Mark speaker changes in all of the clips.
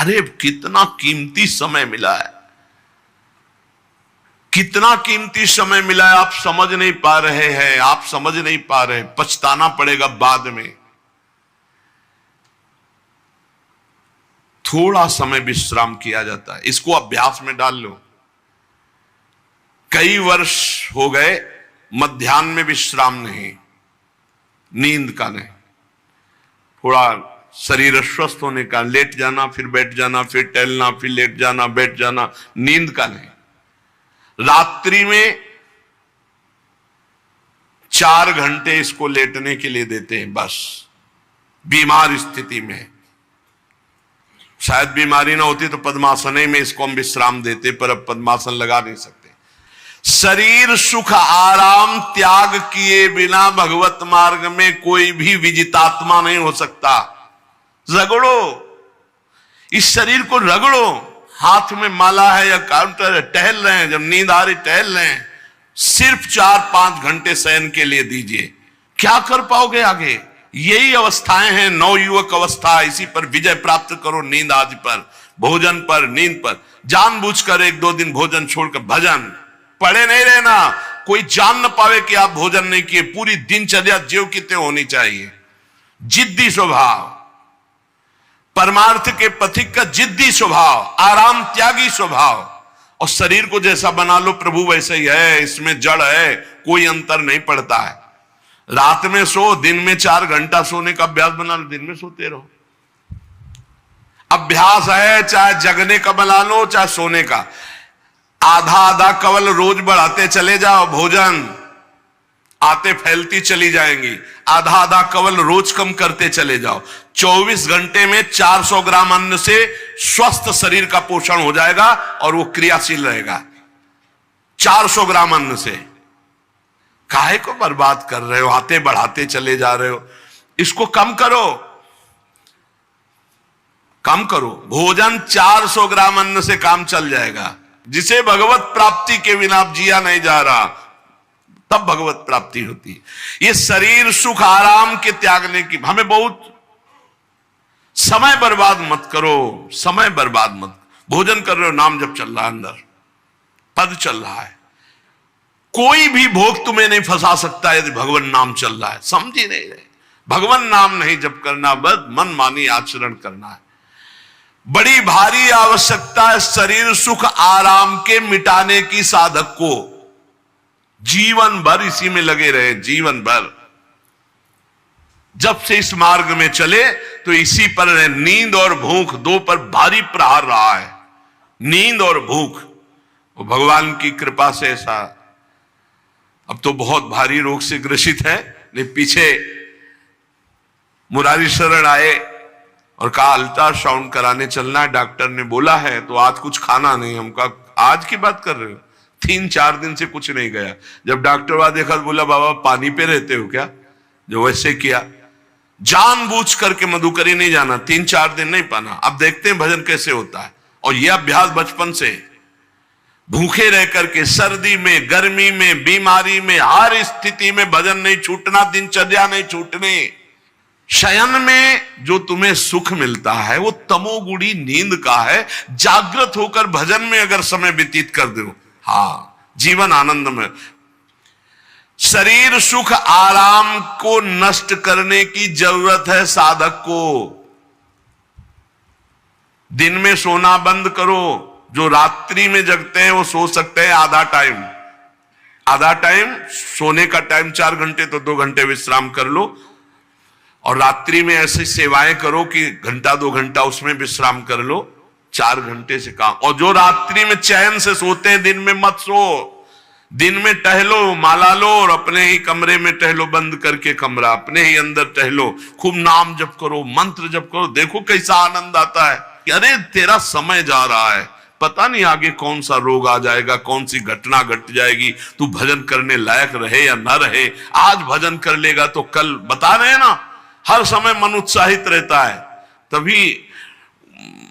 Speaker 1: अरे कितना कीमती समय मिला है, कितना कीमती समय मिला है, आप समझ नहीं पा रहे हैं, आप समझ नहीं पा रहे, पछताना पड़ेगा बाद में। थोड़ा समय विश्राम किया जाता है, इसको अभ्यास में डाल लो। कई वर्ष हो गए मध्याह्न में विश्राम नहीं, नींद का नहीं, थोड़ा शरीर स्वस्थ होने का, लेट जाना फिर बैठ जाना, फिर टहलना, फिर लेट जाना बैठ जाना, नींद का नहीं। रात्रि में 4 घंटे इसको लेटने के लिए देते हैं बस, बीमार स्थिति में। शायद बीमारी ना होती तो पद्मासन में इसको हम विश्राम देते, पर अब पद्मासन लगा नहीं सकते। शरीर सुख आराम त्याग किए बिना भगवत मार्ग में कोई भी विजितात्मा नहीं हो सकता। रगड़ो, इस शरीर को रगड़ो, हाथ में माला है या काउंटर है, टहल रहे हैं, जब नींद आ रही टहल रहे हैं, सिर्फ 4-5 घंटे शयन के लिए दीजिए। क्या कर पाओगे आगे? यही अवस्थाएं हैं, नवयुवक अवस्था। इसी पर विजय प्राप्त करो, नींद आदि पर, भोजन पर, नींद पर। जानबूझकर 1-2 दिन भोजन छोड़कर भजन पड़े नहीं रहना, कोई जान न पावे कि आप भोजन नहीं किए। पूरी दिनचर्या ज्यों की त्यों होनी चाहिए। जिद्दी स्वभाव, परमार्थ के पथिक का जिद्दी स्वभाव, आराम त्यागी स्वभाव। और शरीर को जैसा बना लो प्रभु वैसे ही है, इसमें जड़ है, कोई अंतर नहीं पड़ता है। रात में सो, दिन में 4 घंटा सोने का अभ्यास बना लो, दिन में सोते रहो। अभ्यास है, चाहे जगने का बना लो चाहे सोने का। आधा आधा कवल रोज बढ़ाते चले जाओ, भोजन आते फैलती चली जाएंगी। आधा आधा कवल रोज कम करते चले जाओ। 24 घंटे में 400 ग्राम अन्न से स्वस्थ शरीर का पोषण हो जाएगा और वो क्रियाशील रहेगा। 400 ग्राम अन्न से काहे को बर्बाद कर रहे हो? आते बढ़ाते चले जा रहे हो। इसको कम करो, कम करो। भोजन 400 ग्राम अन्न से काम चल जाएगा। जिसे भगवत प्राप्ति के बिना जिया नहीं जा रहा, तब भगवत प्राप्ति होती है। ये शरीर सुख आराम के त्यागने की, हमें बहुत समय बर्बाद मत करो, समय बर्बाद मत। भोजन कर रहे हो, नाम जब चल रहा है, अंदर पद चल रहा है, कोई भी भोग तुम्हें नहीं फंसा सकता यदि भगवान नाम चल रहा है। समझ ही नहीं रहे, भगवान नाम नहीं जप करना, बस मन मानी आचरण करना है। बड़ी भारी आवश्यकता है शरीर सुख आराम के मिटाने की साधक को। जीवन भर इसी में लगे रहे, जीवन भर। जब से इस मार्ग में चले तो इसी पर रहे। नींद और भूख 2 पर भारी प्रहार रहा है, नींद और भूख। वो भगवान की कृपा से ऐसा, अब तो बहुत भारी रोग से ग्रसित है। लेकिन पीछे मुरारी शरण आए और कहा अल्ट्रासाउंड कराने चलना है, डॉक्टर ने बोला है, तो आज कुछ खाना नहीं। हम कहा आज की बात कर रहे हो? 3-4 दिन से कुछ नहीं गया। जब डॉक्टर वहां देखा तो बोला बाबा पानी पे रहते हो क्या? जो वैसे किया, जानबूझ करके मधुकरी नहीं जाना, 3-4 दिन नहीं पाना। अब देखते हैं भजन कैसे होता है। और यह अभ्यास बचपन से, भूखे रह करके, सर्दी में, गर्मी में, बीमारी में, हर स्थिति में भजन नहीं छूटना, दिनचर्या नहीं छूटनी। शयन में जो तुम्हें सुख मिलता है वो तमोगुणी नींद का है। जागृत होकर भजन में अगर समय व्यतीत कर दो, हाँ, जीवन आनंद में। शरीर सुख आराम को नष्ट करने की जरूरत है साधक को। दिन में सोना बंद करो। जो रात्रि में जगते हैं वो सो सकते हैं आधा टाइम, आधा टाइम सोने का टाइम 4 घंटे, तो 2 घंटे विश्राम कर लो। और रात्रि में ऐसी सेवाएं करो कि 1-2 घंटा उसमें विश्राम कर लो। 4 घंटे से काम। और जो रात्रि में चैन से सोते हैं, दिन में मत सो। दिन में टहलो, माला लो और अपने ही कमरे में टहलो, बंद करके कमरा, अपने ही अंदर टहलो, खूब नाम जप करो, मंत्र जप करो। देखो कैसा आनंद आता है कि अरे तेरा समय जा रहा है, पता नहीं आगे कौन सा रोग आ जाएगा, कौन सी घटना घट जाएगी, तू भजन करने लायक रहे या ना रहे। आज भजन कर लेगा तो कल, बता रहे हैं ना, हर समय मन उत्साहित रहता है। तभी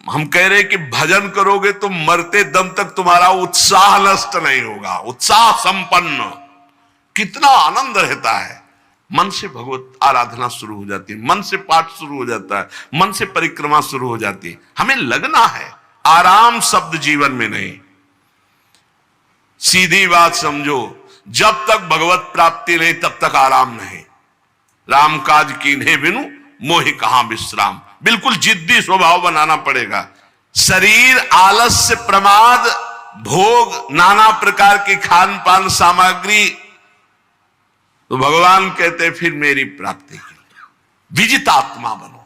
Speaker 1: हम कह रहे कि भजन करोगे तो मरते दम तक तुम्हारा उत्साह नष्ट नहीं होगा, उत्साह संपन्न। कितना आनंद रहता है। मन से भगवत आराधना शुरू हो जाती है, मन से पाठ शुरू हो जाता है, मन से परिक्रमा शुरू हो जाती है। हमें लगना है, आराम शब्द जीवन में नहीं। सीधी बात समझो, जब तक भगवत प्राप्ति नहीं तब तक आराम नहीं। राम काज कीन्हे बिनु मोहि कहां विश्राम। बिल्कुल जिद्दी स्वभाव बनाना पड़ेगा। शरीर आलस्य, प्रमाद, भोग, नाना प्रकार की खान पान सामग्री, तो भगवान कहते फिर मेरी प्राप्ति के लिए विजितात्मा बनो।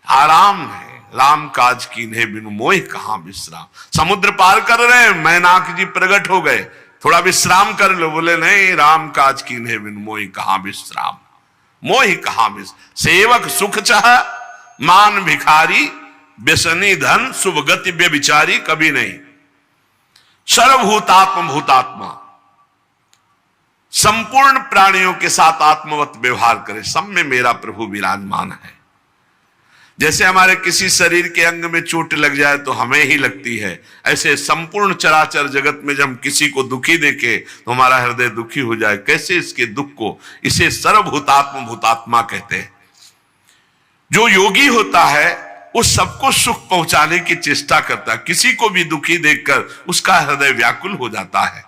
Speaker 1: आराम है, राम काज कीन्हे बिनु मोहि कहां विश्राम। समुद्र पार कर रहे हैं, मैनाक जी प्रकट हो गए, थोड़ा विश्राम कर लो। बोले नहीं, राम काज कीन्हे बिनु मोहि कहां विश्राम। मोहि कहां विश्राम। सेवक सुख चाह, मान भिखारी, व्यसनी धन, शुभ गति व्यभिचारी, कभी नहीं। सर्वभूतात्म भूतात्मा, संपूर्ण प्राणियों के साथ आत्मवत व्यवहार करे, सब में मेरा प्रभु विराजमान है। जैसे हमारे किसी शरीर के अंग में चोट लग जाए तो हमें ही लगती है, ऐसे संपूर्ण चराचर जगत में जब हम किसी को दुखी देखे तो हमारा हृदय दुखी हो जाए। कैसे इसके दुख को, इसे सर्वभूतात्म भूतात्मा कहते हैं। जो योगी होता है उस सबको सुख पहुंचाने की चेष्टा करता है, किसी को भी दुखी देखकर उसका हृदय व्याकुल हो जाता है।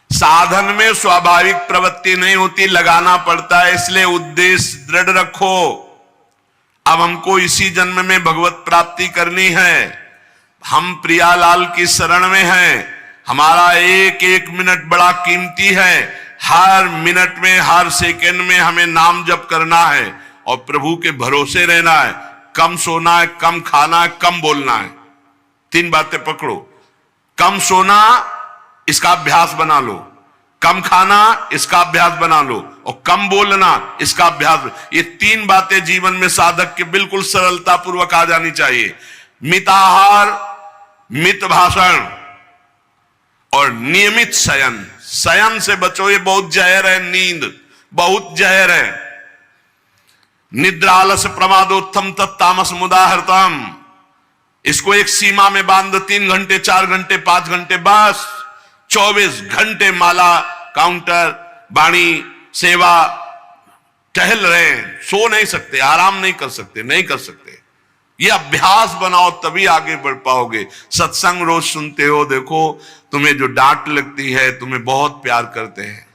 Speaker 1: साधन में स्वाभाविक प्रवृत्ति नहीं होती, लगाना पड़ता है, इसलिए उद्देश्य दृढ़ रखो। अब हमको इसी जन्म में भगवत प्राप्ति करनी है। हम प्रियालाल की शरण में हैं। हमारा एक एक मिनट बड़ा कीमती है। हर मिनट में, हर सेकंड में हमें नाम जप करना है और प्रभु के भरोसे रहना है। कम सोना है, कम खाना है, कम बोलना है। 3 बातें पकड़ो। कम सोना, इसका अभ्यास बना लो। कम खाना, इसका अभ्यास बना लो। और कम बोलना, इसका अभ्यास। ये 3 बातें जीवन में साधक के बिल्कुल सरलता पूर्वक आ जानी चाहिए। मिताहार, मित भाषण और नियमित शयन। शयन से बचो, ये बहुत जहर है। नींद बहुत जहर है। निद्रालस प्रमादोत्थम तत्तामस मुदाहृतम। इसको एक सीमा में बांध दो। 3 घंटे, 4 घंटे, 5 घंटे, बस 24 घंटे माला, काउंटर, वाणी, सेवा, टहल रहे, सो नहीं सकते, आराम नहीं कर सकते, नहीं कर सकते। ये अभ्यास बनाओ, तभी आगे बढ़ पाओगे। सत्संग रोज सुनते हो, देखो तुम्हें जो डांट लगती है, तुम्हें बहुत प्यार करते हैं,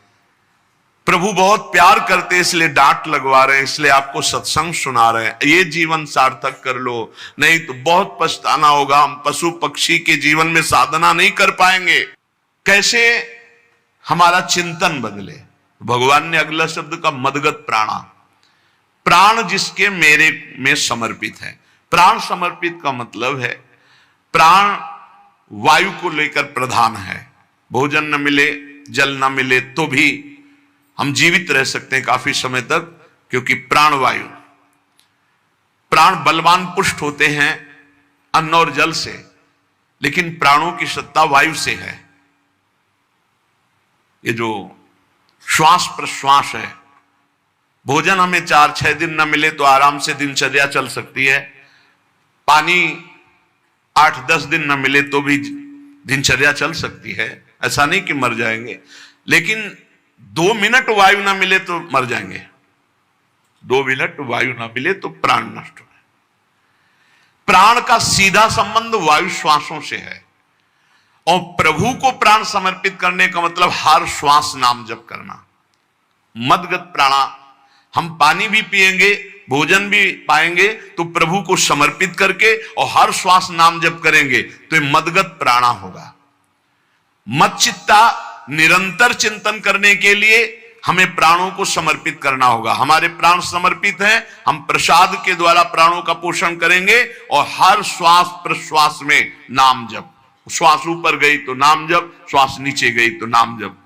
Speaker 1: प्रभु बहुत प्यार करते हैं, इसलिए डांट लगवा रहे हैं, इसलिए आपको सत्संग सुना रहे हैं। ये जीवन सार्थक कर लो, नहीं तो बहुत पछताना होगा। हम पशु पक्षी के जीवन में साधना नहीं कर पाएंगे। कैसे हमारा चिंतन बदले? भगवान ने अगला शब्द का मदगत प्राणा। प्राण जिसके मेरे में समर्पित है। प्राण समर्पित का मतलब है प्राण वायु को लेकर प्रधान है। भोजन न मिले, जल न मिले तो भी हम जीवित रह सकते हैं काफी समय तक, क्योंकि प्राण वायु। प्राण बलवान पुष्ट होते हैं अन्न और जल से, लेकिन प्राणों की सत्ता वायु से है। ये जो श्वास प्रश्वास है, भोजन हमें 4-6 दिन न मिले तो आराम से दिनचर्या चल सकती है। पानी 8-10 दिन न मिले तो भी दिनचर्या चल सकती है। ऐसा नहीं कि मर जाएंगे, लेकिन 2 मिनट वायु ना मिले तो मर जाएंगे। 2 मिनट वायु ना मिले तो प्राण नष्ट हो। प्राण का सीधा संबंध वायु श्वासों से है, और प्रभु को प्राण समर्पित करने का मतलब हर श्वास नाम जप करना। मदगत प्राणा, हम पानी भी पिएंगे, भोजन भी पाएंगे तो प्रभु को समर्पित करके और हर श्वास नाम जप करेंगे तो ये मदगत प्राणा होगा। मत चित्ता, निरंतर चिंतन करने के लिए हमें प्राणों को समर्पित करना होगा। हमारे प्राण समर्पित हैं, हम प्रसाद के द्वारा प्राणों का पोषण करेंगे और हर श्वास प्रश्वास में नाम जप। श्वास ऊपर गई तो नाम जप, श्वास नीचे गई तो नाम जप।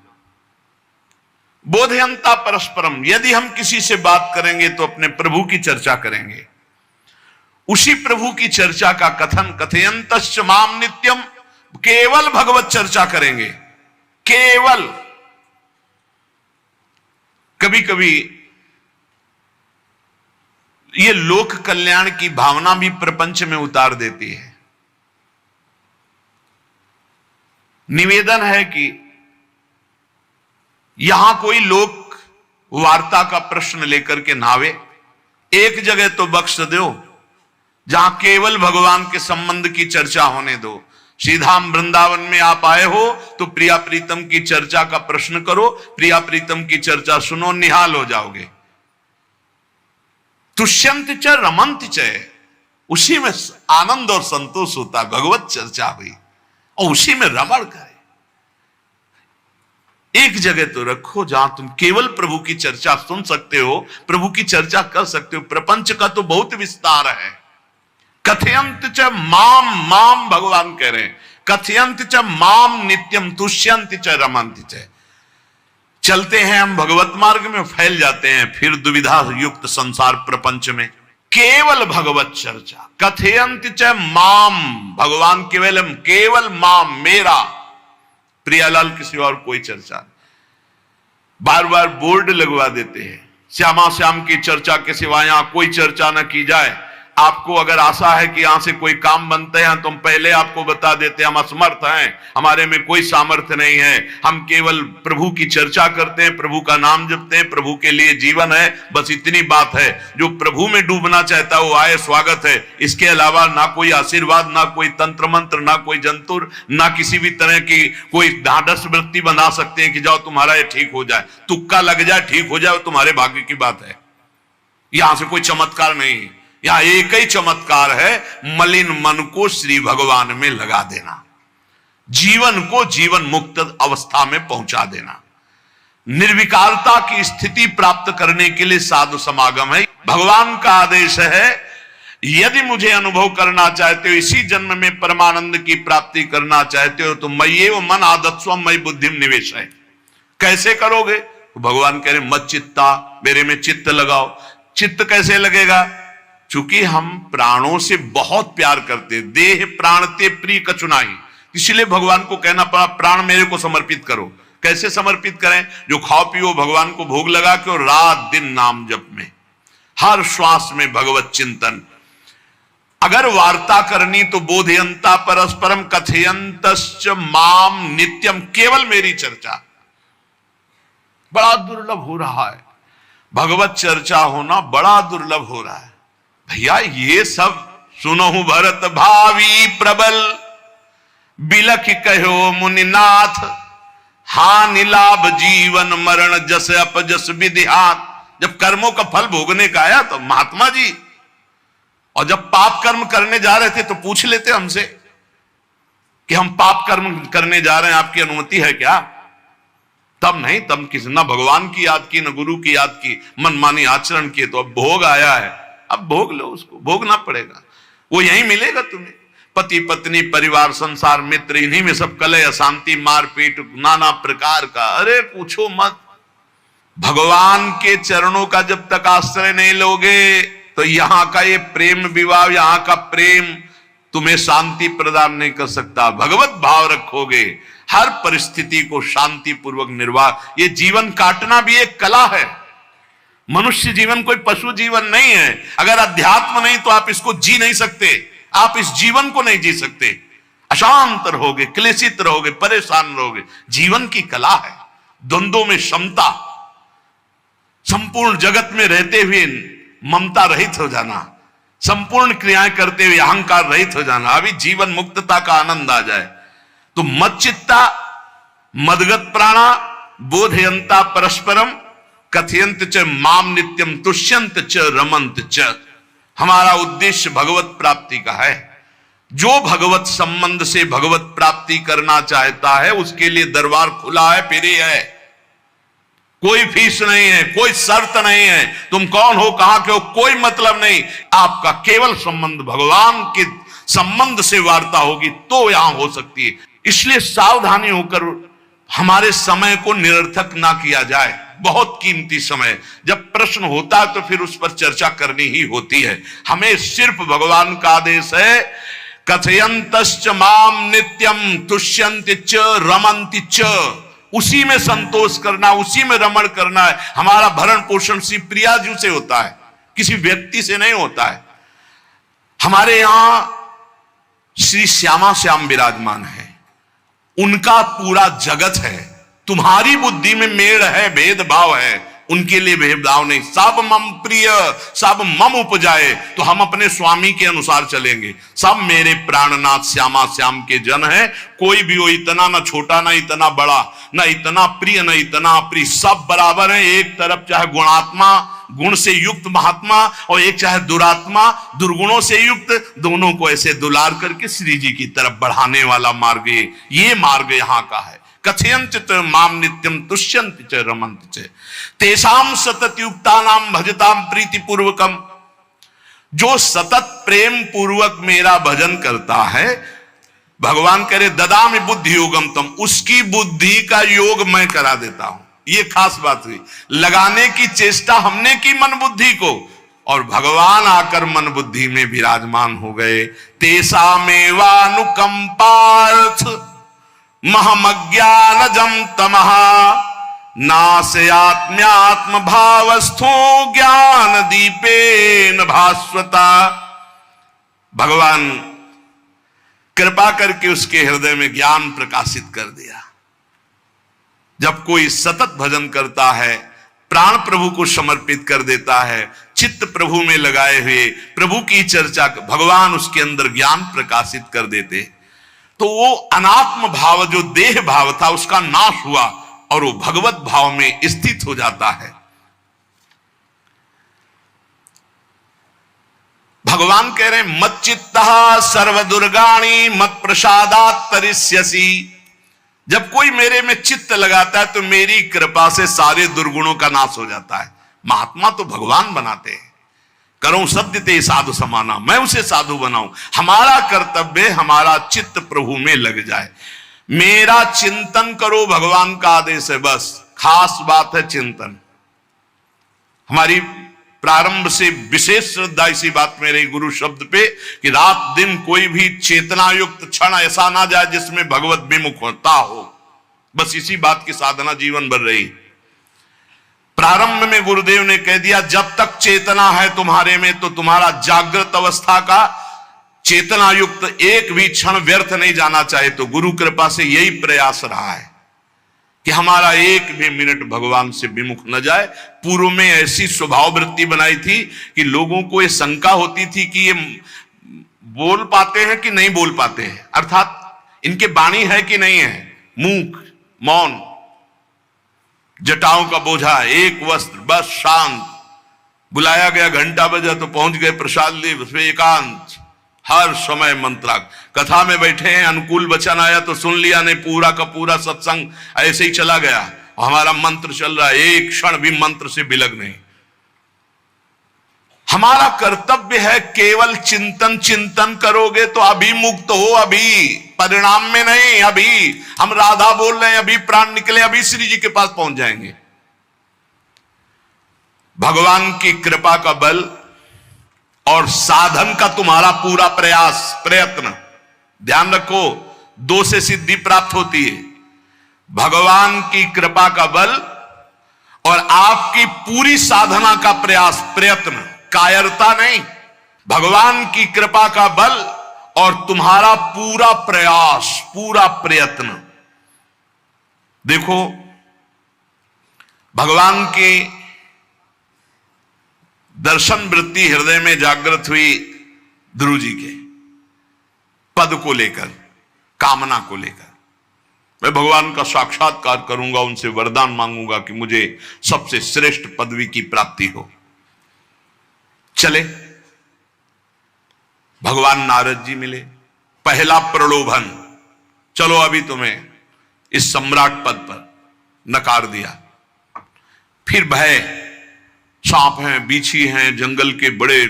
Speaker 1: बोधयंता परस्परम, यदि हम किसी से बात करेंगे तो अपने प्रभु की चर्चा करेंगे। उसी प्रभु की चर्चा का कथन, कथयंतश्च माम नित्यम, केवल भगवत चर्चा करेंगे। केवल कभी कभी ये लोक कल्याण की भावना भी प्रपंच में उतार देती है। निवेदन है कि यहां कोई लोक वार्ता का प्रश्न लेकर के नावे, एक जगह तो बख्श दो जहां केवल भगवान के संबंध की चर्चा होने दो। सीधा वृंदावन में आप आए हो तो प्रिया प्रीतम की चर्चा का प्रश्न करो, प्रिया प्रीतम की चर्चा सुनो, निहाल हो जाओगे। तुष्यंत च रमंत च, उसी में आनंद और संतोष होता, भगवत चर्चा हुई और उसी में रमण करे। एक जगह तो रखो जहां तुम केवल प्रभु की चर्चा सुन सकते हो, प्रभु की चर्चा कर सकते हो। प्रपंच का तो बहुत विस्तार है। कथयंत च माम, माम भगवान कह रहे हैं, कथयंत च माम नित्यम तुष्यंत च रमंत च। चलते हैं हम भगवत मार्ग में, फैल जाते हैं फिर दुविधा युक्त संसार प्रपंच में। केवल भगवत चर्चा, कथयंत च माम, भगवान केवलम, केवल माम, मेरा, प्रियालाल किसी और कोई चर्चा नहीं। बार बार बोर्ड लगवा देते हैं, श्यामा श्याम की चर्चा के सिवा यहां कोई चर्चा न की जाए। आपको अगर आशा है कि यहां से कोई काम बनते हैं, तो हम पहले आपको बता देते हैं हम असमर्थ हैं, हमारे में कोई सामर्थ्य नहीं है। हम केवल प्रभु की चर्चा करते हैं, प्रभु का नाम जपते हैं, प्रभु के लिए जीवन है, बस इतनी बात है। जो प्रभु में डूबना चाहता है वो आए, स्वागत है। इसके अलावा ना कोई आशीर्वाद, ना कोई तंत्र मंत्र, ना कोई जंतुर, ना किसी भी तरह की कोई ढांढस वृत्ति बना सकते हैं कि जाओ तुम्हारा ये ठीक हो जाए, तुक्का लग जाए, ठीक हो जाए, तुम्हारे भाग्य की बात है। यहां से कोई चमत्कार नहीं, यहां एक ही चमत्कार है, मलिन मन को श्री भगवान में लगा देना, जीवन को जीवन मुक्त अवस्था में पहुंचा देना। निर्विकारता की स्थिति प्राप्त करने के लिए साधु समागम है। भगवान का आदेश है, यदि मुझे अनुभव करना चाहते हो, इसी जन्म में परमानंद की प्राप्ति करना चाहते हो, तो मय्येव मन आदत्स्व मयि बुद्धिम निवेश है। कैसे करोगे? तो भगवान कह रहे मत चित्ता, मेरे में चित्त लगाओ। चित्त कैसे लगेगा? चूंकि हम प्राणों से बहुत प्यार करते, देह प्राण ते प्रिय कछुनाई, इसलिए भगवान को कहना पड़ा प्राण मेरे को समर्पित करो। कैसे समर्पित करें? जो खाओ पियो भगवान को भोग लगा के, और रात दिन नाम जप में, हर श्वास में भगवत चिंतन। अगर वार्ता करनी तो बोधयंता परस्परम कथयंतश्च माम नित्यम, केवल मेरी चर्चा। बड़ा दुर्लभ हो रहा है, भगवत चर्चा होना बड़ा दुर्लभ हो रहा है। भैया ये सब सुनहु भरत भावी प्रबल, बिलख कहो मुनिनाथ, हानि लाभ जीवन मरण जस अपजस विधिहात। जब कर्मों का फल भोगने का आया तो महात्मा जी, और जब पाप कर्म करने जा रहे थे तो पूछ लेते हमसे कि हम पाप कर्म करने जा रहे हैं, आपकी अनुमति है क्या? तब नहीं, तब किसी न भगवान की याद की न गुरु की याद की, मनमानी आचरण किए। तो अब भोग आया है, अब भोग लो, उसको भोगना पड़ेगा, वो यहीं मिलेगा तुम्हें। पति पत्नी परिवार संसार मित्र, इन्हीं में सब कलह अशांति मारपीट नाना प्रकार का। अरे पूछो मत, भगवान के चरणों का जब तक आश्रय नहीं लोगे तो यहां का ये प्रेम विवाह, यहां का प्रेम तुम्हें शांति प्रदान नहीं कर सकता। भगवत भाव रखोगे, हर परिस्थिति को शांति पूर्वक निर्वाह। ये जीवन काटना भी एक कला है। मनुष्य जीवन कोई पशु जीवन नहीं है। अगर अध्यात्म नहीं तो आप इसको जी नहीं सकते, आप इस जीवन को नहीं जी सकते। अशांत रहोगे, क्लेशित रहोगे, परेशान रहोगे। जीवन की कला है द्वंद्वों में क्षमता, संपूर्ण जगत में रहते हुए ममता रहित हो जाना, संपूर्ण क्रियाएं करते हुए अहंकार रहित हो जाना, अभी जीवन मुक्तता का आनंद आ जाए। तो मच्चित्ता मदगत प्राणा बोधयंता परस्परम कथयंत च माम नित्यम तुष्यंत च रमंत च। हमारा उद्देश्य भगवत प्राप्ति का है। जो भगवत संबंध से भगवत प्राप्ति करना चाहता है उसके लिए दरबार खुला है, फ्री है, कोई फीस नहीं है, कोई शर्त नहीं है। तुम कौन हो, कहां के हो, कोई मतलब नहीं। आपका केवल संबंध भगवान के संबंध से वार्ता होगी तो यहां हो सकती है। इसलिए सावधानी होकर हमारे समय को निरर्थक ना किया जाए। बहुत कीमती समय, जब प्रश्न होता है तो फिर उस पर चर्चा करनी ही होती है। हमें सिर्फ भगवान का आदेश है, कथयंतश्च माम नित्यम तुष्यन्ति च रमन्ति च। उसी में संतोष करना, उसी में रमण करना है। हमारा भरण पोषण श्री प्रिया जी से होता है, किसी व्यक्ति से नहीं होता है। हमारे यहां श्री श्यामा श्याम विराजमान है, उनका पूरा जगत है। तुम्हारी बुद्धि में मेड़ है, भेदभाव है, उनके लिए भेदभाव नहीं। सब मम प्रिय, सब मम उपजाए, तो हम अपने स्वामी के अनुसार चलेंगे। सब मेरे प्राणनाथ श्यामा श्याम के जन है, कोई भी हो, इतना ना छोटा ना इतना बड़ा, ना इतना प्रिय ना इतना अप्रिय, सब बराबर है। एक तरफ चाहे गुणात्मा, गुण से युक्त महात्मा, और एक चाहे दुरात्मा, दुर्गुणों से युक्त, दोनों को ऐसे दुलार करके श्री जी की तरफ बढ़ाने वाला मार्ग ये मार्ग यहाँ का है। कथयंत च माम नित्यम तुष्यंत च रमंत च तेषाम सतत युक्तानाम भजताम प्रीति पूर्वकम। जो सतत प्रेम पूर्वक मेरा भजन करता है, भगवान करे ददामि बुद्धि योगम तम, उसकी बुद्धि का योग मैं करा देता हूं। ये खास बात हुई, लगाने की चेष्टा हमने की मन बुद्धि को, और भगवान आकर मन बुद्धि में विराजमान हो गए। तेषामेवानुकंपार्थ महमज्ञानजं तमः नाशयात्म्यात्म भावस्थो ज्ञान दीपेन भास्वता। भगवान कृपा करके उसके हृदय में ज्ञान प्रकाशित कर दिया। जब कोई सतत भजन करता है, प्राण प्रभु को समर्पित कर देता है, चित्त प्रभु में लगाए हुए प्रभु की चर्चा, भगवान उसके अंदर ज्ञान प्रकाशित कर देते, तो वो अनात्म भाव जो देह भाव था उसका नाश हुआ और वो भगवत भाव में स्थित हो जाता है। भगवान कह रहे हैं मत चित्तः सर्वदुर्गाणि मत प्रसादात् तरिष्यसि। जब कोई मेरे में चित्त लगाता है तो मेरी कृपा से सारे दुर्गुणों का नाश हो जाता है। महात्मा तो भगवान बनाते हैं, करो सत्य ते साधु समाना, मैं उसे साधु बनाऊं। हमारा कर्तव्य, हमारा चित्त प्रभु में लग जाए, मेरा चिंतन करो, भगवान का आदेश है। बस खास बात है चिंतन। हमारी प्रारंभ से विशेष श्रद्धा इसी बात में रही गुरु शब्द पे कि रात दिन कोई भी चेतना युक्त क्षण ऐसा ना जाए जिसमें भगवत विमुखता हो। बस इसी बात की साधना जीवन भर रही। प्रारंभ में गुरुदेव ने कह दिया जब तक चेतना है तुम्हारे में तो तुम्हारा जागृत अवस्था का चेतना युक्त एक भी क्षण व्यर्थ नहीं जाना चाहिए। तो गुरु कृपा से यही प्रयास रहा है कि हमारा एक भी मिनट भगवान से विमुख न जाए। पूर्व में ऐसी स्वभाव वृत्ति बनाई थी कि लोगों को ये शंका होती थी कि ये बोल पाते हैं कि नहीं बोल पाते हैं, अर्थात इनके वाणी है कि नहीं है, मूक मौन, जटाओं का बोझा, एक वस्त्र, बस शांत। बुलाया गया, घंटा बजा तो पहुंच गए, प्रसाद लिए, उसमें एकांत, हर समय मंत्राक। कथा में बैठे हैं, अनुकूल वचन आया तो सुन लिया, नहीं पूरा का पूरा सत्संग ऐसे ही चला गया। हमारा मंत्र चल रहा है, एक क्षण भी मंत्र से बिलग नहीं। हमारा कर्तव्य है केवल चिंतन। चिंतन करोगे तो अभी मुक्त हो, अभी परिणाम में नहीं। अभी हम राधा बोल रहे हैं, अभी प्राण निकले, अभी श्री जी के पास पहुंच जाएंगे। भगवान की कृपा का बल और साधन का तुम्हारा पूरा प्रयास प्रयत्न, ध्यान रखो, दो से सिद्धि प्राप्त होती है। भगवान की कृपा का बल और आपकी पूरी साधना का प्रयास प्रयत्न, कायरता नहीं। भगवान की कृपा का बल और तुम्हारा पूरा प्रयास, पूरा प्रयत्न। देखो भगवान की दर्शन वृत्ति हृदय में जागृत हुई ध्रुव जी के पद को लेकर, कामना को लेकर। मैं भगवान का साक्षात्कार करूंगा, उनसे वरदान मांगूंगा कि मुझे सबसे श्रेष्ठ पदवी की प्राप्ति हो। चले, भगवान नारद जी मिले। पहला प्रलोभन, चलो अभी तुम्हें इस सम्राट पद पर नकार दिया। फिर भय, सांप हैं, बीछी हैं, जंगल के बड़े,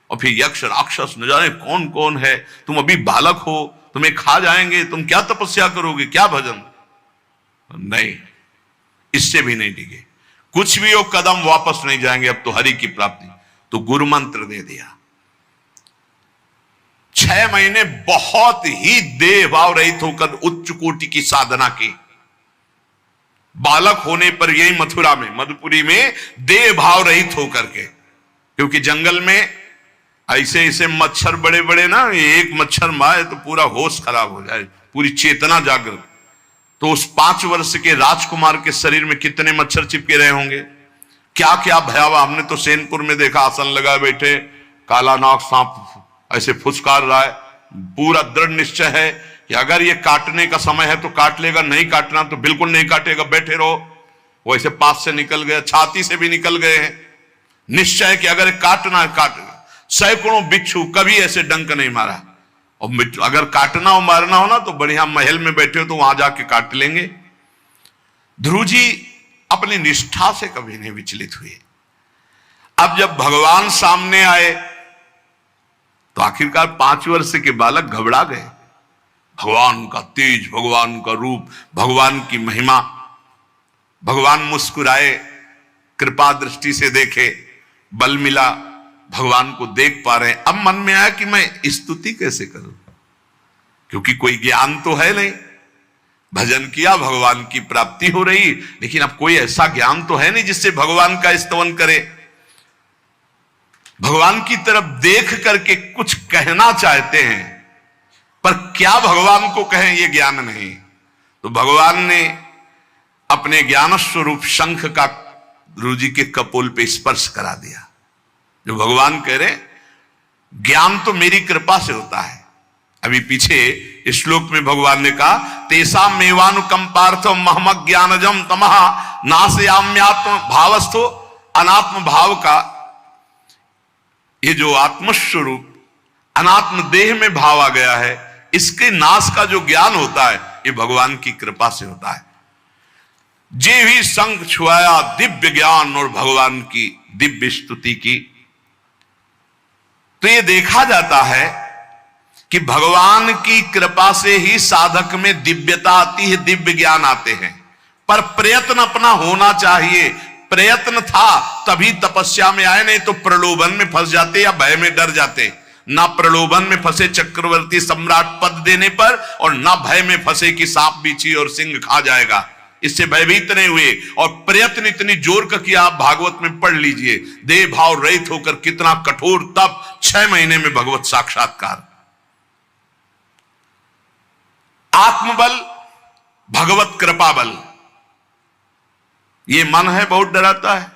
Speaker 1: और फिर यक्ष राक्षस, न जाने कौन कौन है। तुम अभी बालक हो, तुम्हें खा जाएंगे, तुम क्या तपस्या करोगे, क्या भजन। नहीं, इससे भी नहीं डिगे, कुछ भी हो, कदम वापस नहीं जाएंगे, अब तो हरि की प्राप्ति। तो गुरु मंत्र दे दिया। 6 महीने बहुत ही देह भाव रहित होकर उच्च कोटि की साधना की। बालक होने पर यही मथुरा में, मधुपुरी में देह भाव रहित होकर के, क्योंकि जंगल में ऐसे ऐसे मच्छर बड़े बड़े ना, एक मच्छर मारे तो पूरा होश खराब हो जाए, पूरी चेतना जागृत। तो उस 5 वर्ष के राजकुमार के शरीर में कितने मच्छर चिपके रहे होंगे, क्या क्या भयावह। हमने तो सैनपुर में देखा, आसन लगाए बैठे, काला नाग सांप ऐसे फुसकार रहा है। पूरा दृढ़ निश्चय है कि अगर ये काटने का समय है तो काट लेगा, नहीं काटना तो बिल्कुल नहीं काटेगा, बैठे रहो। वो ऐसे पास से निकल गए, छाती से भी निकल गए हैं। निश्चय कि अगर काटना है काट। सैकड़ों बिच्छू कभी ऐसे डंक नहीं मारा। और अगर काटना हो मारना हो ना तो बढ़िया महल में बैठे हो तो वहां जाके काट लेंगे। ध्रुव जी अपनी निष्ठा से कभी नहीं विचलित हुए। अब जब भगवान सामने आए तो आखिरकार 5 वर्ष के बालक घबरा गए। भगवान का तेज, भगवान का रूप, भगवान की महिमा। भगवान मुस्कुराए, कृपा दृष्टि से देखे, बल मिला, भगवान को देख पा रहे हैं। अब मन में आया कि मैं स्तुति कैसे करूं, क्योंकि कोई ज्ञान तो है नहीं। भजन किया, भगवान की प्राप्ति हो रही, लेकिन अब कोई ऐसा ज्ञान तो है नहीं जिससे भगवान का स्तवन करे। भगवान की तरफ देख करके कुछ कहना चाहते हैं, पर क्या भगवान को कहें ये ज्ञान नहीं। तो भगवान ने अपने ज्ञान स्वरूप शंख का ध्रुव जी के कपोल पे स्पर्श करा दिया। जो भगवान कह रहे, ज्ञान तो मेरी कृपा से होता है। अभी पीछे इस श्लोक में भगवान ने कहा, तेसा मेवानुकंपार्थ महमक ज्ञानजम तमहा नासयाम्यात्म भावस्थो। अनात्म भाव का ये जो आत्मस्वरूप अनात्म देह में भाव आ गया है, इसके नाश का जो ज्ञान होता है ये भगवान की कृपा से होता है। जे भी संग छुआया दिव्य ज्ञान और भगवान की दिव्य स्तुति की। तो ये देखा जाता है कि भगवान की कृपा से ही साधक में दिव्यता आती है, दिव्य ज्ञान आते हैं। पर प्रयत्न अपना होना चाहिए। प्रयत्न था तभी तपस्या में आए, नहीं तो प्रलोभन में फंस जाते या भय में डर जाते। ना प्रलोभन में फंसे चक्रवर्ती सम्राट पद देने पर, और ना भय में फंसे कि सांप बिच्छी और सिंह खा जाएगा, इससे भयभीत नहीं हुए। और प्रयत्न इतनी जोर का किया, आप भागवत में पढ़ लीजिए, देह भाव रहित होकर कितना कठोर तप, 6 महीने में भगवत साक्षात्कार। आत्मबल, भगवत कृपा बल। ये मन है बहुत डराता है,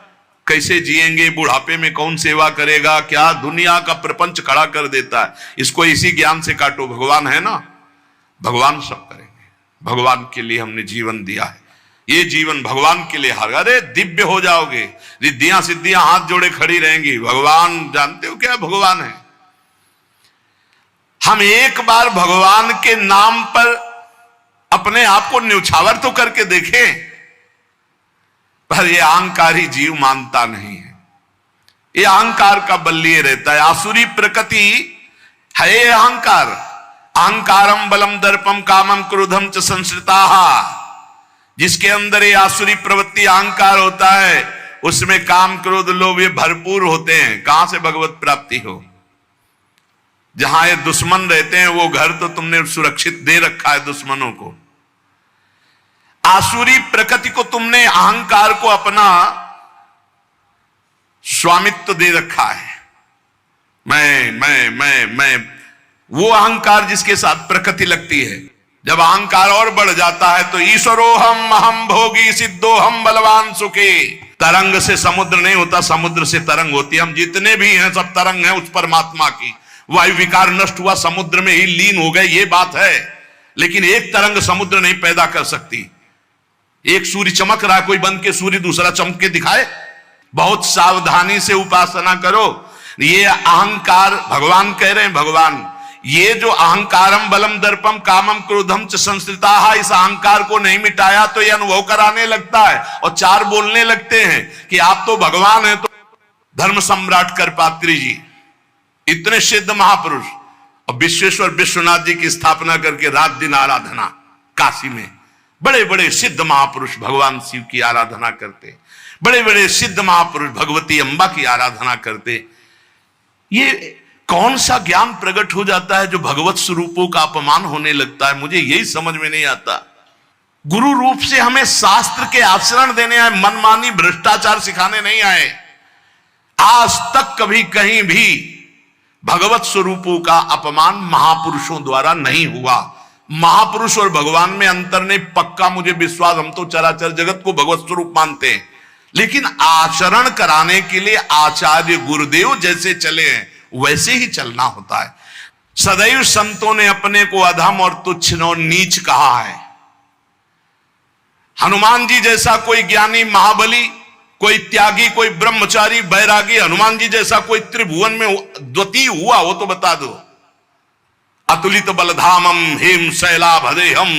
Speaker 1: कैसे जिएंगे, बुढ़ापे में कौन सेवा करेगा, क्या दुनिया का प्रपंच खड़ा कर देता है। इसको इसी ज्ञान से काटो, भगवान है ना, भगवान सब करेंगे। भगवान के लिए हमने जीवन दिया है, ये जीवन भगवान के लिए हार। अरे दिव्य हो जाओगे, रिद्धियां सिद्धियां हाथ जोड़े खड़ी रहेंगी। भगवान जानते हो क्या भगवान है। हम एक बार भगवान के नाम पर अपने आप को न्यौछावर तो करके देखें, पर यह अहंकारी जीव मानता नहीं है। यह अहंकार का बल लिए रहता है। आसुरी प्रकृति है ये अहंकार। अहंकारम बलम दर्पम कामम क्रोधम च संश्रिताः। जिसके अंदर ये आसुरी प्रवृत्ति अहंकार होता है, उसमें काम क्रोध लोभ ये भरपूर होते हैं। कहां से भगवत प्राप्ति हो। जहां ये दुश्मन रहते हैं वो घर तो तुमने सुरक्षित दे रखा है दुश्मनों को। आसुरी प्रकृति को तुमने, अहंकार को अपना स्वामित्व दे रखा है। मैं वो अहंकार जिसके साथ प्रकृति लगती है। जब अहंकार और बढ़ जाता है तो ईश्वरोहम अहम भोगी सिद्धोहम बलवान सुखी। तरंग से समुद्र नहीं होता, समुद्र से तरंग होती है। हम जितने भी हैं सब तरंग हैं उस परमात्मा की। वायु विकार नष्ट हुआ, समुद्र में ही लीन हो गए, ये बात है। लेकिन एक तरंग समुद्र नहीं पैदा कर सकती। एक सूर्य चमक रहा है, कोई बंद के सूर्य दूसरा चमक के दिखाए। बहुत सावधानी से उपासना करो। ये अहंकार, भगवान कह रहे हैं, भगवान ये जो अहंकारम बलम दर्पम कामम क्रोधम च संश्रिताः, इस अहंकार को नहीं मिटाया तो ये अनुभव कराने लगता है और 4 बोलने लगते हैं कि आप तो भगवान हैं। तो धर्म सम्राट करपात्री जी, इतने सिद्ध महापुरुष, और विश्वेश्वर विश्वनाथ जी की स्थापना करके रात दिन आराधना। काशी में बड़े बड़े सिद्ध महापुरुष भगवान शिव की आराधना करते, बड़े बड़े सिद्ध महापुरुष भगवती अम्बा की आराधना करते। ये कौन सा ज्ञान प्रकट हो जाता है जो भगवत स्वरूपों का अपमान होने लगता है। मुझे यही समझ में नहीं आता। गुरु रूप से हमें शास्त्र के आचरण देने आए, मनमानी भ्रष्टाचार सिखाने नहीं आए। आज तक कभी कहीं भी भगवत स्वरूपों का अपमान महापुरुषों द्वारा नहीं हुआ। महापुरुष और भगवान में अंतर नहीं, पक्का मुझे विश्वास, हम तो चराचर जगत को भगवत स्वरूप मानते हैं, लेकिन आचरण कराने के लिए आचार्य गुरुदेव जैसे चले हैं वैसे ही चलना होता है। सदैव संतों ने अपने को अधम और तुच्छ और नीच कहा है। हनुमान जी जैसा कोई ज्ञानी, महाबली, कोई त्यागी, कोई ब्रह्मचारी, बैरागी, हनुमान जी जैसा कोई त्रिभुवन में द्वितीय हुआ हो तो बता दो। अतुलित बलधामम हेम शैलाभदेहम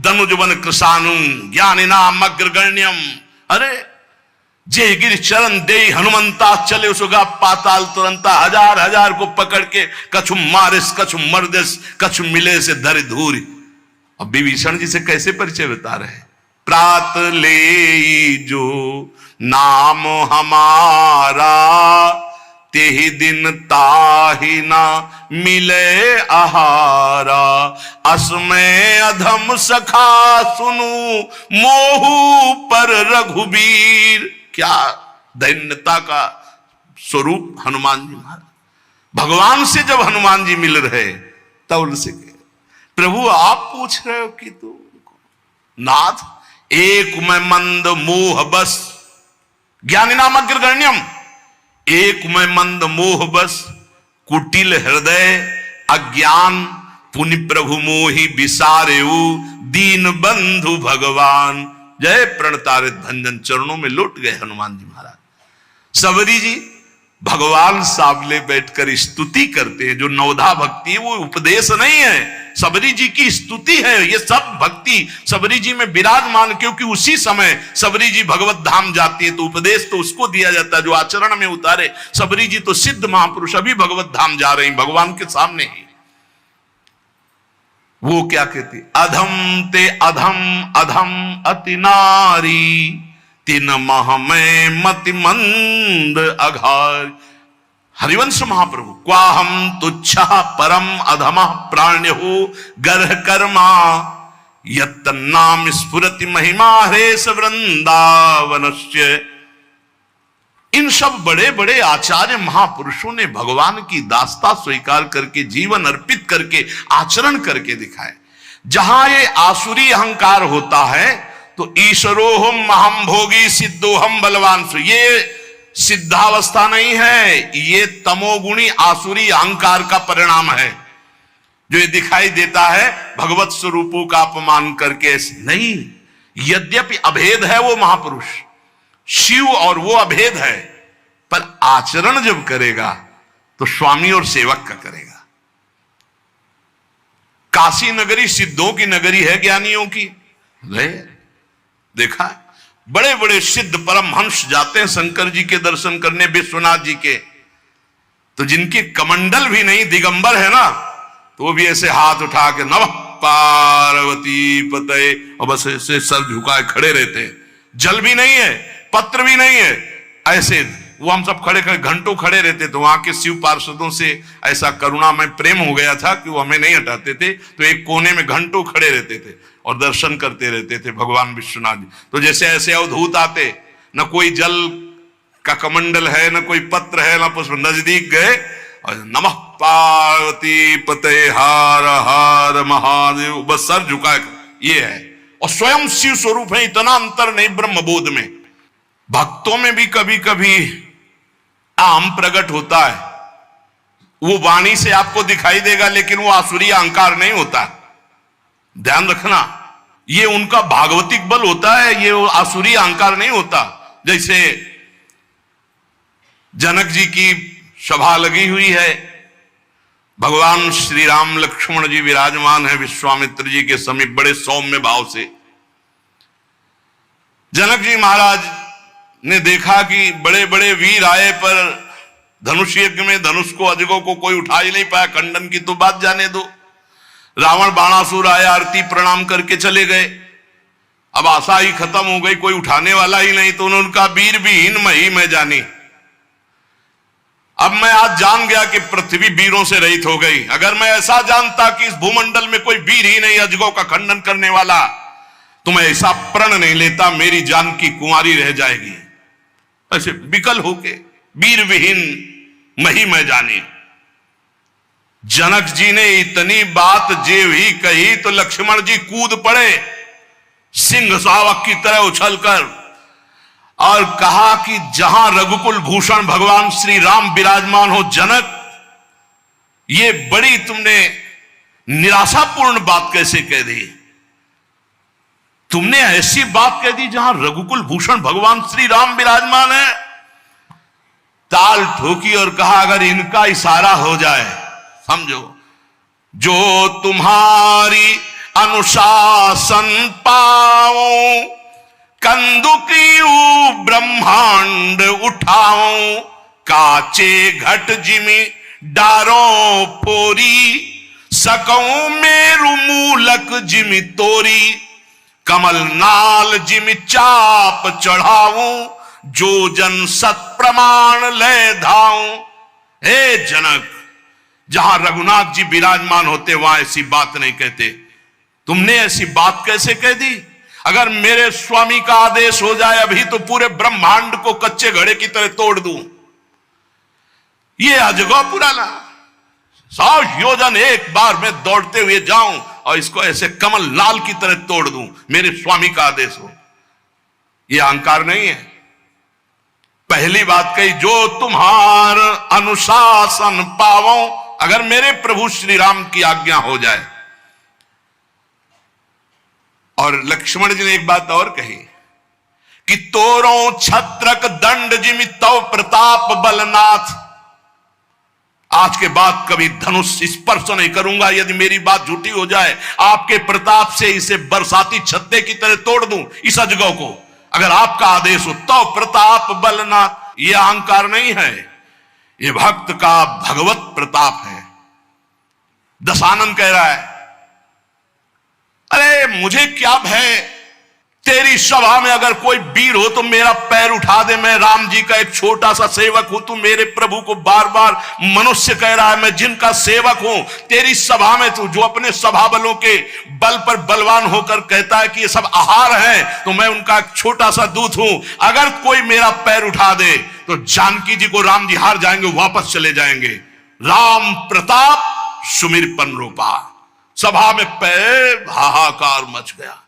Speaker 1: दनुजवन कृशानु ज्ञानिनाम अग्रगण्यम। अरे जे गिर चरण दे हनुमंता चले सुगा पाताल तुरंता, हजार हजार को पकड़ के कछु मारिस कछु मर्दिस कछु मिले से धर धूरी। अब विभीषण जी से कैसे परिचय बता रहे हैं। प्रात ले जो नाम हमारा, तेहि दिन ताहि ना मिले आहारा। असमय अधम सखा सुनु मोहु पर रघुबीर। क्या दैन्यता का स्वरूप हनुमान जी महाराज। भगवान से जब हनुमान जी मिल रहे तब उनसे प्रभु आप पूछ रहे हो कि तू नाथ एक में मंद मोह बस, ज्ञानी नाम अग्रगण्यम, एक में मंद मोह बस, कुटिल हृदय अज्ञान, पुनि प्रभु मोहि विसारेऊ, दीन बंधु भगवान। जय प्रणतारित भंजन, चरणों में लौट गए हनुमान जी महाराज। सबरी जी भगवान सामने बैठकर स्तुति करते हैं। जो नवधा भक्ति है वो उपदेश नहीं है, सबरी जी की स्तुति है। ये सब भक्ति सबरी जी में विराजमान, क्योंकि उसी समय सबरी जी भगवत धाम जाती है तो उपदेश तो उसको दिया जाता है जो आचरण में उतारे। सबरी जी तो सिद्ध महापुरुष अभी भगवत धाम जा रहे हैं भगवान के सामने ही। वो क्या कहती, अधम ते अधम अधम अति नारी, तिन मह में मति मंद अघार। हरिवंश महाप्रभु, क्वाहम तुच्छा परम अधम प्राण्यो गर्ह कर्मा, यत् नाम स्फुरति महिमा हरेश वृंदावनस्य। इन सब बड़े बड़े आचार्य महापुरुषों ने भगवान की दास्ता स्वीकार करके, जीवन अर्पित करके, आचरण करके दिखाए। जहां ये आसुरी अहंकार होता है तो ईश्वरोहम महम भोगी सिद्धोहम बलवान, ये सिद्धावस्था नहीं है, ये तमोगुणी आसुरी अहंकार का परिणाम है जो ये दिखाई देता है भगवत स्वरूपों का अपमान करके। नहीं, यद्यपि अभेद है वो महापुरुष शिव और वो अभेद है, पर आचरण जब करेगा तो स्वामी और सेवक का करेगा। काशी नगरी सिद्धों की नगरी है, ज्ञानियों की। देखा बड़े बड़े सिद्ध परमहंस जाते हैं शंकर जी के दर्शन करने, विश्वनाथ जी के, तो जिनके कमंडल भी नहीं, दिगंबर है ना, तो वो भी ऐसे हाथ उठा के नमः पार्वती पतये, और बस ऐसे सर झुकाए खड़े रहते हैं। जल भी नहीं है, पत्र भी नहीं है, ऐसे वो हम सब खड़े खड़े घंटों खड़े रहते। तो वहां के शिव पार्षदों से ऐसा करुणामय प्रेम हो गया था कि वो हमें नहीं हटाते थे, तो एक कोने में घंटों खड़े रहते थे और दर्शन करते रहते थे भगवान विश्वनाथ जी। तो जैसे ऐसे अवधूत आते, न कोई जल का कमंडल है, न कोई पत्र है, न पुष्प, नजदीक गए और नमः पार्वती पतये हार हार महादेव, बस सर झुका, ये है। और स्वयं शिव स्वरूप है, इतना अंतर नहीं ब्रह्मबोध में। भक्तों में भी कभी कभी आम प्रकट होता है, वो वाणी से आपको दिखाई देगा, लेकिन वो आसुरी अहंकार नहीं होता। ध्यान रखना, ये उनका भागवतिक बल होता है, ये आसुरी अहंकार नहीं होता। जैसे जनक जी की सभा लगी हुई है, भगवान श्री राम लक्ष्मण जी विराजमान है विश्वामित्र जी के समीप बड़े सौम्य भाव से। जनक जी महाराज ने देखा कि बड़े बड़े वीर आए पर धनुष यज्ञ में धनुष को अजगों को कोई उठा ही नहीं पाया, खंडन की तो बात जाने दो। रावण बाणासुर आया, आरती प्रणाम करके चले गए। अब आशा ही खत्म हो गई, कोई उठाने वाला ही नहीं, तो उन्होंने कहा वीर विहीन मही मैं जानी। अब मैं आज जान गया कि पृथ्वी वीरों से रहित हो गई। अगर मैं ऐसा जानता कि इस भूमंडल में कोई वीर ही नहीं अजगों का खंडन करने वाला, तो मैं ऐसा प्रण नहीं लेता, मेरी जान की कुंवारी रह जाएगी। ऐसे विकल होके वीर विहीन मही मैं जानी। जनक जी ने इतनी बात जे भी कही तो लक्ष्मण जी कूद पड़े सिंह शावक की तरह उछलकर और कहा कि जहां रघुकुल भूषण भगवान श्री राम विराजमान हो जनक, ये बड़ी तुमने निराशापूर्ण बात कैसे कह दी? तुमने ऐसी बात कह दी जहां रघुकुल भूषण भगवान श्री राम विराजमान है। ताल ठोकी और कहा अगर इनका इशारा हो जाए, समझो, जो तुम्हारी अनुशासन पाओ, कंदुकी ब्रह्मांड उठाओ, काचे घट जिमी डारो फोरी, सकऊं मेरु मूलक जिमी तोरी, कमल नाल जिमी चाप चढ़ाऊं, जो जन सत प्रमाण ले धाऊं। हे जनक, जहां रघुनाथ जी विराजमान होते वहां ऐसी बात नहीं कहते, तुमने ऐसी बात कैसे कह दी? अगर मेरे स्वामी का आदेश हो जाए अभी तो पूरे ब्रह्मांड को कच्चे घड़े की तरह तोड़ दूं। ये अजगौ पुराना 100 योजन एक बार में दौड़ते हुए जाऊं और इसको ऐसे कमल लाल की तरह तोड़ दूं, मेरे स्वामी का आदेश हो। ये अहंकार नहीं है। पहली बात कही, जो तुम्हार अनुशासन पावो, अगर मेरे प्रभु श्री राम की आज्ञा हो जाए। और लक्ष्मण जी ने एक बात और कही कि तोरो छत्रक दंड जिमि तव प्रताप बलनाथ, आज के बाद कभी धनुष स्पर्श नहीं करूंगा यदि मेरी बात झूठी हो जाए। आपके प्रताप से इसे बरसाती छत्ते की तरह तोड़ दूं इस अजगौ को, अगर आपका आदेश हो। तो प्रताप बलनाथ, यह अहंकार नहीं है, यह भक्त का भगवत प्रताप है। दशानन कह रहा है, अरे मुझे क्या भय, तेरी सभा में अगर कोई वीर हो तो मेरा पैर उठा दे। मैं राम जी का एक छोटा सा सेवक हूं, तू मेरे प्रभु को बार बार मनुष्य कह रहा है, मैं जिनका सेवक हूं। तेरी सभा में तू जो अपने सभा बलों के बल पर बलवान होकर कहता है कि ये सब आहार है, तो मैं उनका एक छोटा सा दूत हूं। अगर कोई मेरा पैर उठा दे तो जानकी जी को राम जी हार जाएंगे, वापस चले जाएंगे। राम प्रताप सुमिरपन रूपा। सभा में पैर हाहाकार मच गया।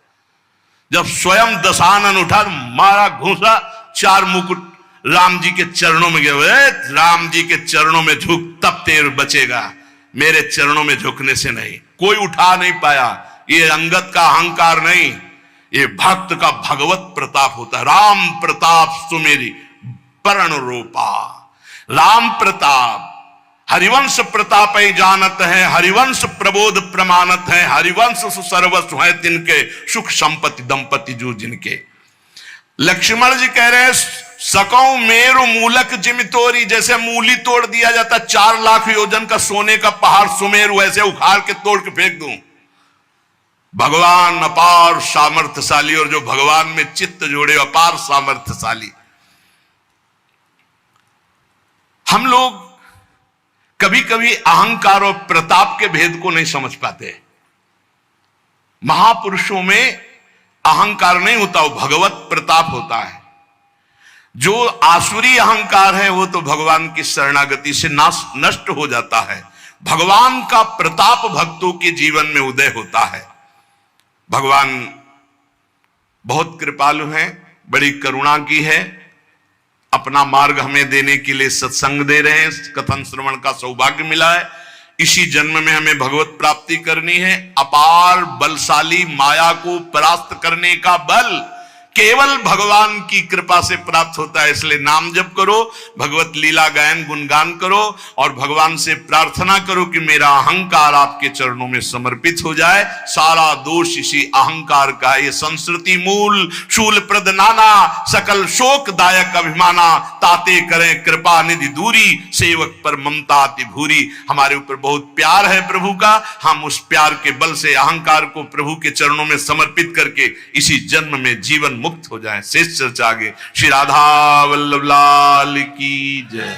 Speaker 1: जब स्वयं दशानन उठा तो मारा घूसा, 4 मुकुट राम जी के चरणों में गए। राम जी के चरणों में झुक, तब तेर बचेगा, मेरे चरणों में झुकने से नहीं। कोई उठा नहीं पाया। ये अंगत का अहंकार नहीं, ये भक्त का भगवत प्रताप होता है। राम प्रताप सुमेरी परण रूपा। राम प्रताप हरिवंश प्रताप जानत है, हरिवंश प्रबोध प्रमाणत है, हरिवंश सर्वस्व है तिनके, सुख संपत्ति दंपति जो जिनके। लक्ष्मण जी कह रहे हैं, सकौ मेरु मूलक जिमि तोरी, जैसे मूली तोड़ दिया जाता 4 लाख योजन का सोने का पहाड़ सुमेरु, वैसे उखाड़ के तोड़ के फेंक दूं। भगवान अपार सामर्थ्यशाली, और जो भगवान में चित्त जोड़े अपार सामर्थ्यशाली। हम लोग कभी कभी अहंकार और प्रताप के भेद को नहीं समझ पाते। महापुरुषों में अहंकार नहीं होता, वो भगवत प्रताप होता है। जो आसुरी अहंकार है वो तो भगवान की शरणागति से नष्ट हो जाता है। भगवान का प्रताप भक्तों के जीवन में उदय होता है। भगवान बहुत कृपालु हैं, बड़ी करुणा की है, अपना मार्ग हमें देने के लिए सत्संग दे रहे हैं। कथन श्रवण का सौभाग्य मिला है। इसी जन्म में हमें भगवत प्राप्ति करनी है। अपार बलशाली माया को परास्त करने का बल केवल भगवान की कृपा से प्राप्त होता है। इसलिए नाम जप करो, भगवत लीला गायन गुणगान करो और भगवान से प्रार्थना करो कि मेरा अहंकार आपके चरणों में समर्पित हो जाए। सारा दोष इसी अहंकार का। ये संस्कृति मूल शूल प्रद नाना, सकल शोक दायक अभिमाना, ताते करें कृपा निधि दूरी, सेवक पर ममता अति भूरी। हमारे ऊपर बहुत प्यार है प्रभु का, हम उस प्यार के बल से अहंकार को प्रभु के चरणों में समर्पित करके इसी जन्म में जीवन मुक्त हो जाए। शेष चर्चा आगे। श्री राधा वल्लभ लाल की जय।